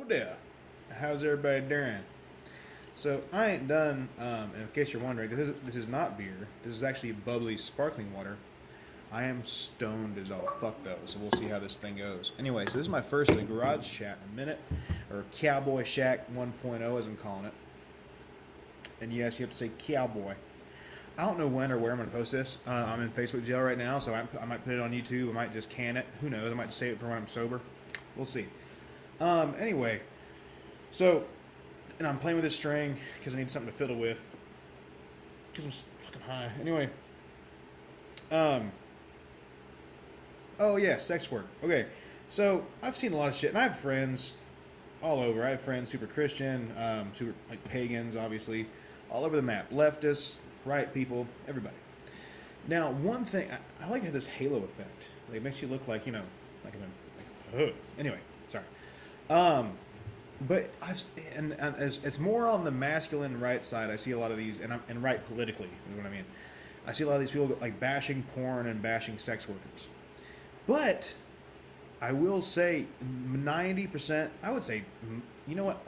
there. How's everybody doing? So I ain't done. In case you're wondering, this is not beer. This is actually bubbly, sparkling water. I am stoned as all fuck though, so we'll see how this thing goes. Anyway, so this is my first garage chat in a minute, or Cowboy Shack 1.0 as I'm calling it. And yes, you have to say cowboy. I don't know when or where I'm going to post this. I'm in Facebook jail right now, so I might put it on YouTube. I might just can it. Who knows? I might just save it for when I'm sober. We'll see. Anyway, so, and I'm playing with this string because I need something to fiddle with because I'm fucking high. Anyway, oh yeah, sex work. Okay, so I've seen a lot of shit, and I have friends all over. I have friends super Christian, super like pagans, obviously, all over the map. Leftists, right people, everybody. Now, one thing I like how this halo effect. Like, it makes you look like like anyway. Sorry. But and as it's more on the masculine right side. I see a lot of these, and right politically. You know what I mean? I see a lot of these people like bashing porn and bashing sex workers. But I will say 90%. I would say, you know what?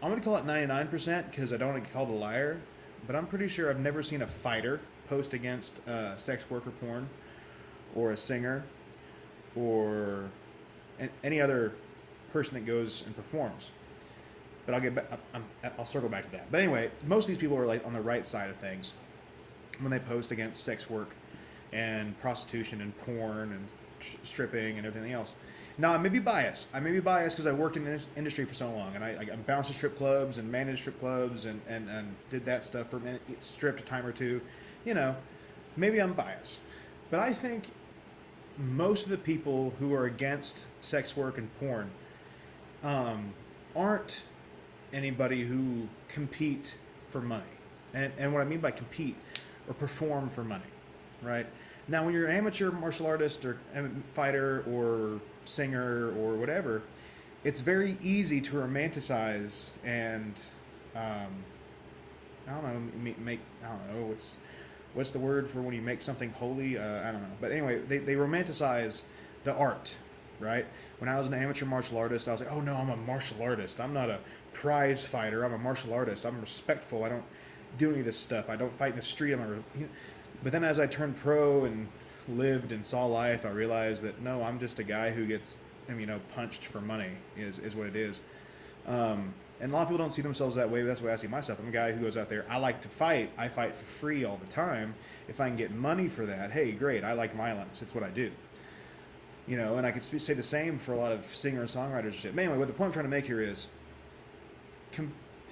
I'm gonna call it 99% because I don't want to get called a liar. But I'm pretty sure I've never seen a fighter post against sex worker porn, or a singer, or any other person that goes and performs. But I'll get back. I'll circle back to that. But anyway, most of these people are like on the right side of things when they post against sex work and prostitution and porn and stripping and everything else. Now, I may be biased. I may be biased because I worked in this industry for so long, and I bounced at strip clubs and managed strip clubs and did that stuff for a minute, stripped a time or two. Maybe I'm biased. But I think most of the people who are against sex work and porn aren't anybody who compete for money. And what I mean by compete, or perform for money, right? Now, when you're an amateur martial artist or fighter or singer or whatever, it's very easy to romanticize and I don't know, I don't know what's the word for when you make something holy. I don't know, but anyway, they romanticize the art, right? When I was an amateur martial artist, I was like, oh no, I'm a martial artist. I'm not a prize fighter. I'm a martial artist. I'm respectful. I don't do any of this stuff. I don't fight in the street. But then as I turned pro and lived and saw life, I realized that no, I'm just a guy who gets, punched for money is what it is. And a lot of people don't see themselves that way, but that's the way I see myself. I'm a guy who goes out there. I like to fight. I fight for free all the time. If I can get money for that, hey, great. I like violence. It's what I do. And I could say the same for a lot of singer and songwriters and shit. But anyway, what the point I'm trying to make here is,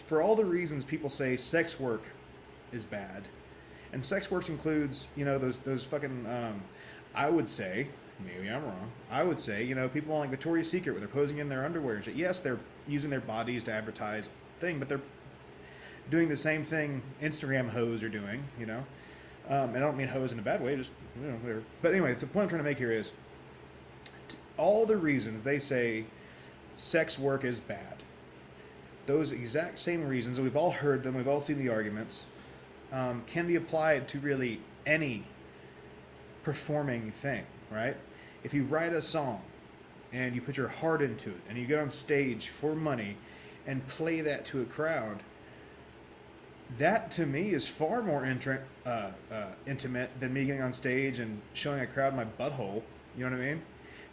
for all the reasons people say sex work is bad, and sex work includes, those fucking, I would say, maybe I'm wrong, I would say, people on like Victoria's Secret where they're posing in their underwear and shit. Yes, they're using their bodies to advertise thing, but they're doing the same thing Instagram hoes are doing, and I don't mean hoes in a bad way, just, whatever. But anyway, the point I'm trying to make here is, all the reasons they say sex work is bad, those exact same reasons, and we've all heard them, we've all seen the arguments, can be applied to really any performing thing, right? If you write a song and you put your heart into it and you get on stage for money and play that to a crowd, that to me is far more intimate than me getting on stage and showing a crowd my butthole. You know what I mean?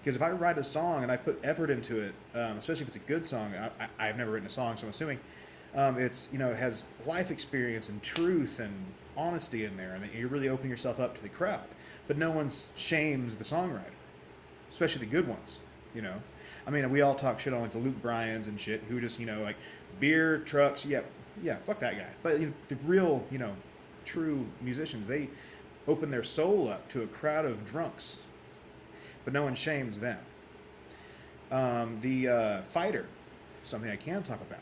Because if I write a song and I put effort into it, especially if it's a good song, I've never written a song, so I'm assuming it's, it has life experience and truth and honesty in there, and you're really opening yourself up to the crowd. But no one shames the songwriter, especially the good ones. We all talk shit on like the Luke Bryans and shit, who just like beer trucks. Yeah, fuck that guy. But the real true musicians, they open their soul up to a crowd of drunks, but no one shames them. The fighter, something I can talk about.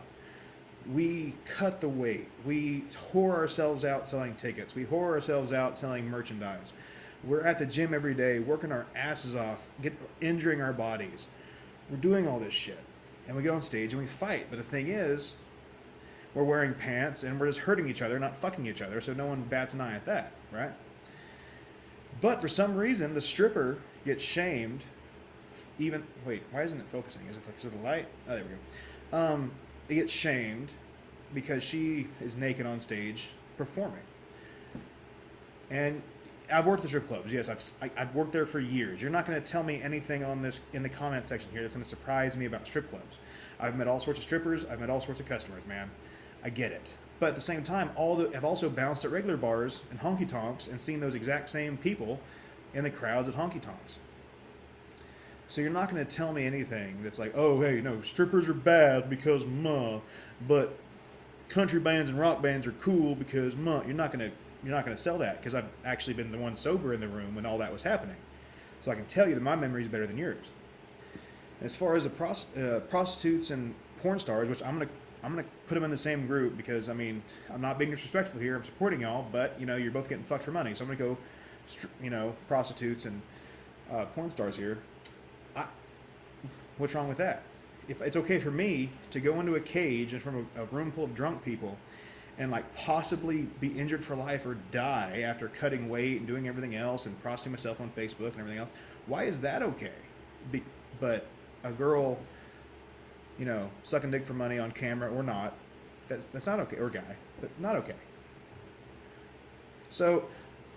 We cut the weight. We whore ourselves out selling tickets. We whore ourselves out selling merchandise. We're at the gym every day, working our asses off, injuring our bodies. We're doing all this shit. And we get on stage and we fight. But the thing is, we're wearing pants and we're just hurting each other, not fucking each other, so no one bats an eye at that, right? But for some reason, the stripper gets shamed even wait, why isn't it focusing? Is it because of the light? Oh, there we go. It gets shamed because she is naked on stage performing. And I've worked at strip clubs. Yes, I've worked there for years. You're not going to tell me anything on this in the comment section here that's going to surprise me about strip clubs. I've met all sorts of strippers. I've met all sorts of customers, man. I get it. But at the same time, I've also bounced at regular bars and honky tonks and seen those exact same people in the crowds at honky tonks. So you're not going to tell me anything that's like, oh, hey, no, strippers are bad because but country bands and rock bands are cool because You're not going to sell that because I've actually been the one sober in the room when all that was happening. So I can tell you that my memory is better than yours. As far as the prostitutes and porn stars, which I'm gonna put them in the same group because I mean I'm not being disrespectful here. I'm supporting y'all, but you're both getting fucked for money. So I'm gonna go, prostitutes and porn stars here. What's wrong with that? If it's okay for me to go into a cage and from a room full of drunk people and like possibly be injured for life or die after cutting weight and doing everything else and prostituting myself on Facebook and everything else, why is that okay? But a girl, sucking dick for money on camera or not, that's not okay. Or a guy, but not okay. So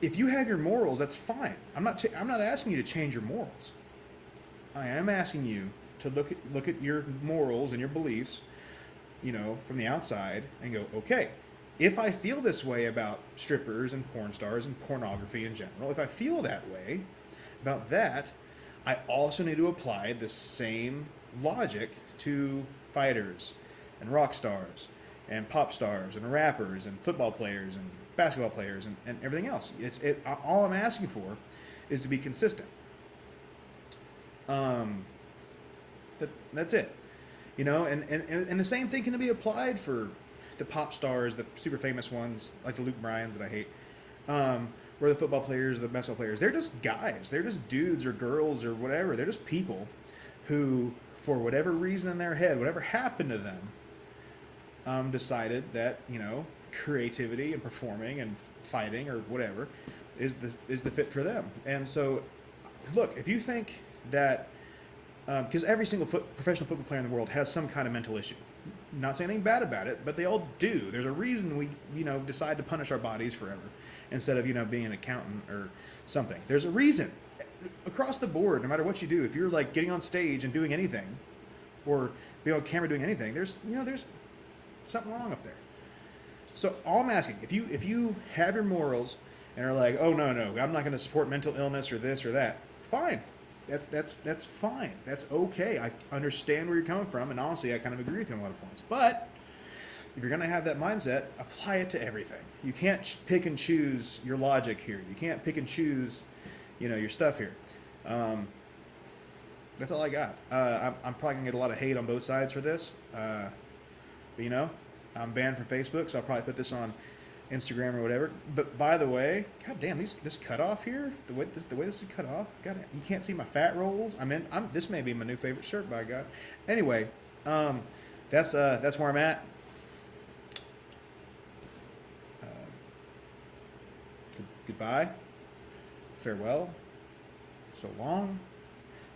if you have your morals, that's fine. I'm not asking you to change your morals. I am asking you to look at your morals and your beliefs, from the outside and go, okay, if I feel this way about strippers and porn stars and pornography in general, if I feel that way about that, I also need to apply the same logic to fighters and rock stars and pop stars and rappers and football players and basketball players and everything else. All I'm asking for is to be consistent. That's it. And the same thing can be applied for the pop stars, the super famous ones, like the Luke Bryans that I hate, or the football players, the basketball players. They're just guys. They're just dudes or girls or whatever. They're just people who, for whatever reason in their head, whatever happened to them, decided that, creativity and performing and fighting or whatever is the fit for them. And so, look, if you think that, because every single professional football player in the world has some kind of mental issue. Not saying anything bad about it, but they all do. There's a reason we, decide to punish our bodies forever instead of, being an accountant or something. There's a reason across the board, no matter what you do. If you're like getting on stage and doing anything, or being on camera doing anything, there's something wrong up there. So all I'm asking, if you have your morals and are like, oh no, I'm not going to support mental illness or this or that, fine. That's fine. That's okay. I understand where you're coming from, and honestly, I kind of agree with you on a lot of points. But if you're going to have that mindset, apply it to everything. You can't pick and choose your logic here. You can't pick and choose, your stuff here. That's all I got. I'm probably going to get a lot of hate on both sides for this. But, I'm banned from Facebook, so I'll probably put this on Instagram or whatever. But by the way, god damn, this cutoff here, the way this is cut off, god, you can't see my fat rolls. This may be my new favorite shirt, by God. Anyway, that's where I'm at. Goodbye, farewell, so long,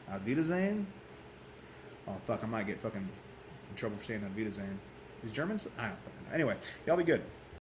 auf Wiedersehen. Oh fuck, I might get fucking in trouble for saying auf Wiedersehen. Is Germans? I don't fucking know. Anyway, y'all be good.